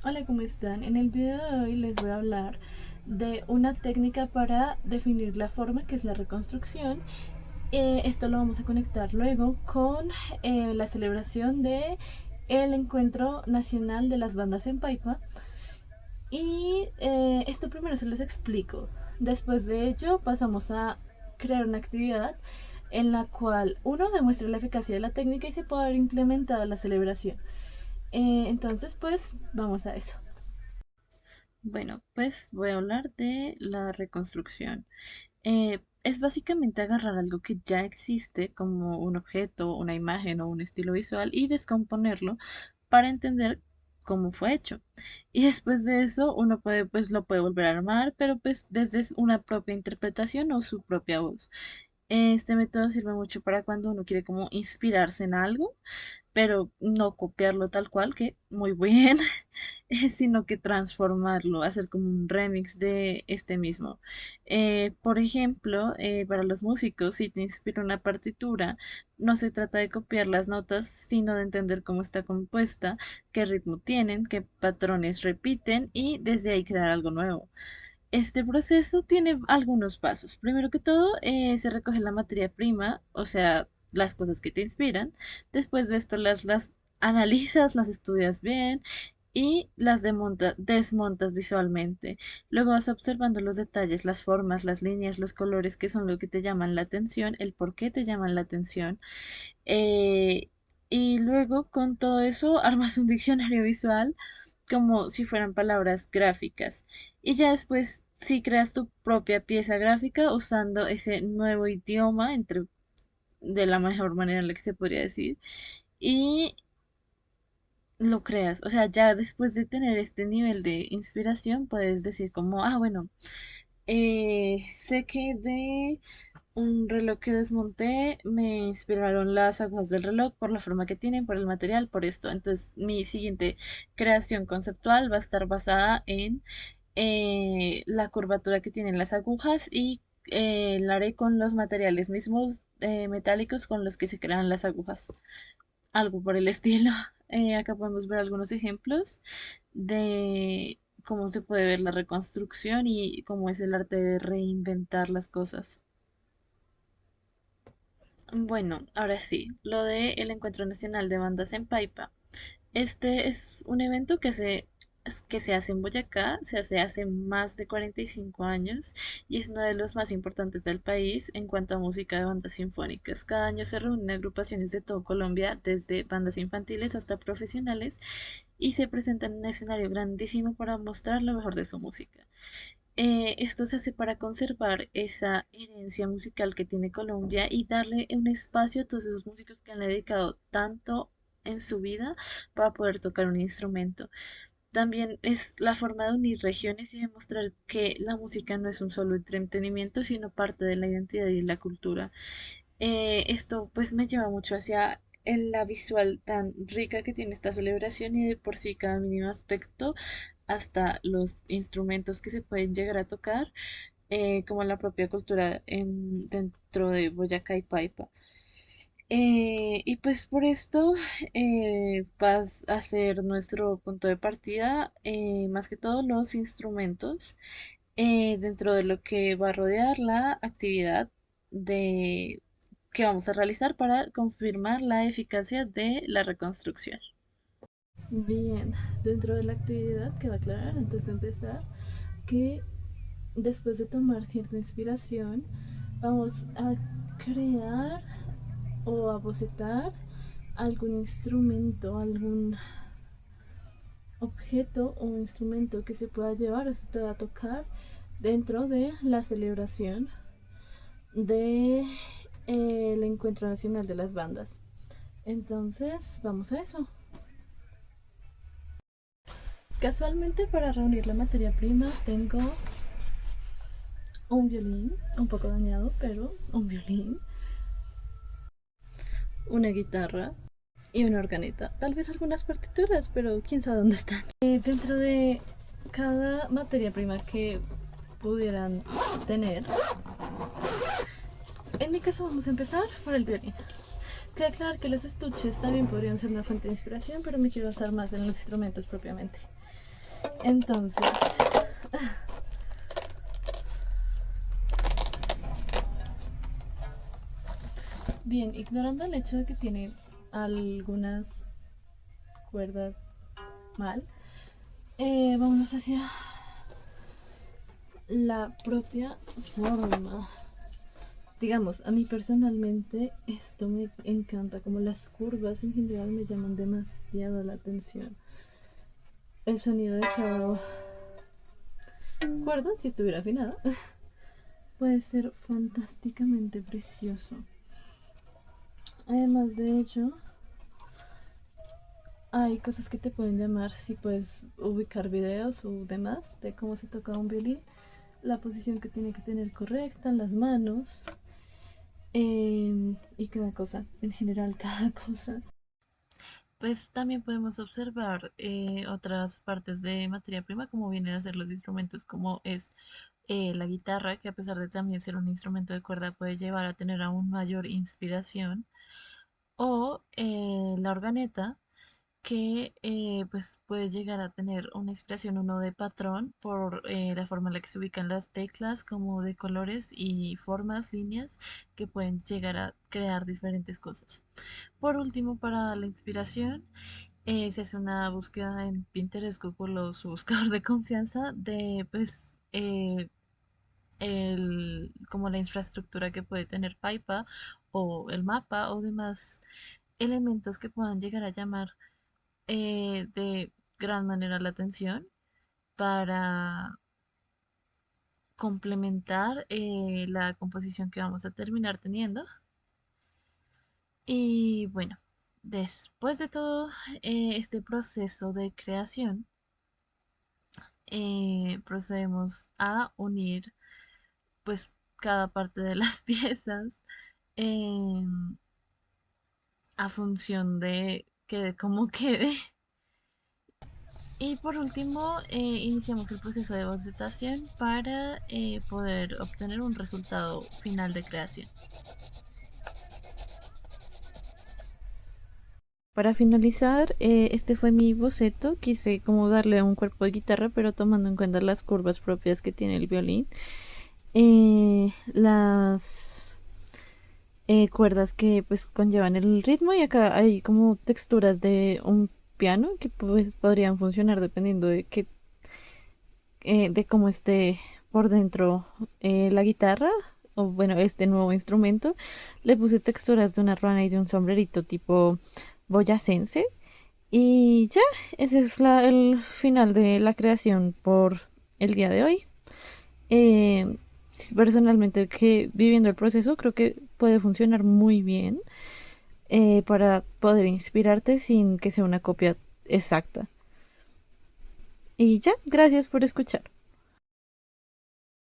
Hola, ¿cómo están? En el video de hoy les voy a hablar de una técnica para definir la forma, que es la reconstrucción. Esto lo vamos a conectar luego con la celebración de el Encuentro Nacional de las Bandas en Paipa. Y esto primero se los explico. Después de ello pasamos a crear una actividad en la cual uno demuestre la eficacia de la técnica y se pueda ver implementada la celebración. Entonces, pues vamos a eso. Bueno, pues voy a hablar de la reconstrucción. Es básicamente agarrar algo que ya existe como un objeto, una imagen o un estilo visual y descomponerlo para entender cómo fue hecho. Y después de eso uno puede, pues lo puede volver a armar, pero pues desde una propia interpretación o su propia voz. Este método sirve mucho para cuando uno quiere como inspirarse en algo, pero no copiarlo tal cual, que muy bien, sino que transformarlo, hacer como un remix de este mismo. Por ejemplo, para los músicos, si te inspira una partitura, no se trata de copiar las notas, sino de entender cómo está compuesta, qué ritmo tienen, qué patrones repiten y desde ahí crear algo nuevo. Este proceso tiene algunos pasos. Primero que todo, se recoge la materia prima, o sea, las cosas que te inspiran. Después de esto las analizas, las estudias bien y las desmontas visualmente. Luego vas observando los detalles, las formas, las líneas, los colores, que son lo que te llaman la atención, el por qué te llaman la atención. Eh, y luego con todo eso armas un diccionario visual como si fueran palabras gráficas. Y ya después si creas tu propia pieza gráfica usando ese nuevo idioma de la mejor manera en la que se podría decir. Y lo creas. O sea, ya después de tener este nivel de inspiración, puedes decir como, ah, bueno, sé que de un reloj que desmonté, me inspiraron las agujas del reloj por la forma que tienen, por el material, por esto. Entonces, mi siguiente creación conceptual va a estar basada en la curvatura que tienen las agujas y la haré con los materiales mismos metálicos con los que se crean las agujas. Algo por el estilo. Acá podemos ver algunos ejemplos de cómo se puede ver la reconstrucción y cómo es el arte de reinventar las cosas. Bueno, ahora sí, lo de el Encuentro Nacional de Bandas en Paipa. Este es un evento que se hace en Boyacá, se hace hace más de 45 años y es uno de los más importantes del país en cuanto a música de bandas sinfónicas. Cada año se reúnen agrupaciones de todo Colombia, desde bandas infantiles hasta profesionales, y se presentan en un escenario grandísimo para mostrar lo mejor de su música. Esto se hace para conservar esa herencia musical que tiene Colombia y darle un espacio a todos esos músicos que han dedicado tanto en su vida para poder tocar un instrumento. También es la forma de unir regiones y demostrar que la música no es un solo entretenimiento, sino parte de la identidad y la cultura. Esto pues me lleva mucho hacia la visual tan rica que tiene esta celebración y de por sí cada mínimo aspecto hasta los instrumentos que se pueden llegar a tocar, como la propia cultura dentro de Boyacá y Paipa. Y pues por esto vas a ser nuestro punto de partida, más que todo los instrumentos, dentro de lo que va a rodear la actividad de que vamos a realizar para confirmar la eficacia de la reconstrucción. Bien, dentro de la actividad queda aclarar antes de empezar que después de tomar cierta inspiración vamos a crear o a bocetar algún instrumento, algún objeto o instrumento que se pueda llevar o se pueda tocar dentro de la celebración de el Encuentro Nacional de las Bandas. Entonces, vamos a eso. Casualmente para reunir la materia prima tengo un violín, un poco dañado, pero un violín, una guitarra y una organeta. Tal vez algunas partituras, pero quién sabe dónde están. Dentro de cada materia prima que pudieran tener, en mi caso vamos a empezar por el violín. Queda claro que los estuches también podrían ser una fuente de inspiración, pero me quiero basar más en los instrumentos propiamente. Entonces, bien, ignorando el hecho de que tiene algunas cuerdas mal, vámonos hacia la propia forma. Digamos, a mí personalmente esto me encanta, como las curvas en general me llaman demasiado la atención. El sonido de cada cuerda, si estuviera afinada, puede ser fantásticamente precioso. Además de hecho, hay cosas que te pueden llamar, si puedes ubicar videos o demás de cómo se toca un violín, la posición que tiene que tener correcta, las manos, y cada cosa, en general cada cosa. Pues también podemos observar otras partes de materia prima, como vienen a ser los instrumentos, como es la guitarra, que a pesar de también ser un instrumento de cuerda, puede llevar a tener aún mayor inspiración, o la organeta, que pues puede llegar a tener una inspiración uno de patrón por la forma en la que se ubican las teclas, como de colores y formas, líneas, que pueden llegar a crear diferentes cosas. Por último, para la inspiración, se hace una búsqueda en Pinterest, Google o su buscador de confianza de pues como la infraestructura que puede tener Paipa o el mapa o demás elementos que puedan llegar a llamar de gran manera la atención para complementar la composición que vamos a terminar teniendo. Y bueno, después de todo este proceso de creación, procedemos a unir pues cada parte de las piezas em, a función de que como quede. Y por último, iniciamos el proceso de bocetación para poder obtener un resultado final de creación. Para finalizar, este fue mi boceto. Quise como darle un cuerpo de guitarra, pero tomando en cuenta las curvas propias que tiene el violín. Las cuerdas que pues conllevan el ritmo, y acá hay como texturas de un piano que pues podrían funcionar dependiendo de qué de cómo esté por dentro la guitarra, o bueno, este nuevo instrumento. Le puse texturas de una ruana y de un sombrerito tipo boyacense. Y ya, ese es el final de la creación por el día de hoy. Eh, Personalmente, que viviendo el proceso, creo que puede funcionar muy bien para poder inspirarte sin que sea una copia exacta. Y ya, gracias por escuchar.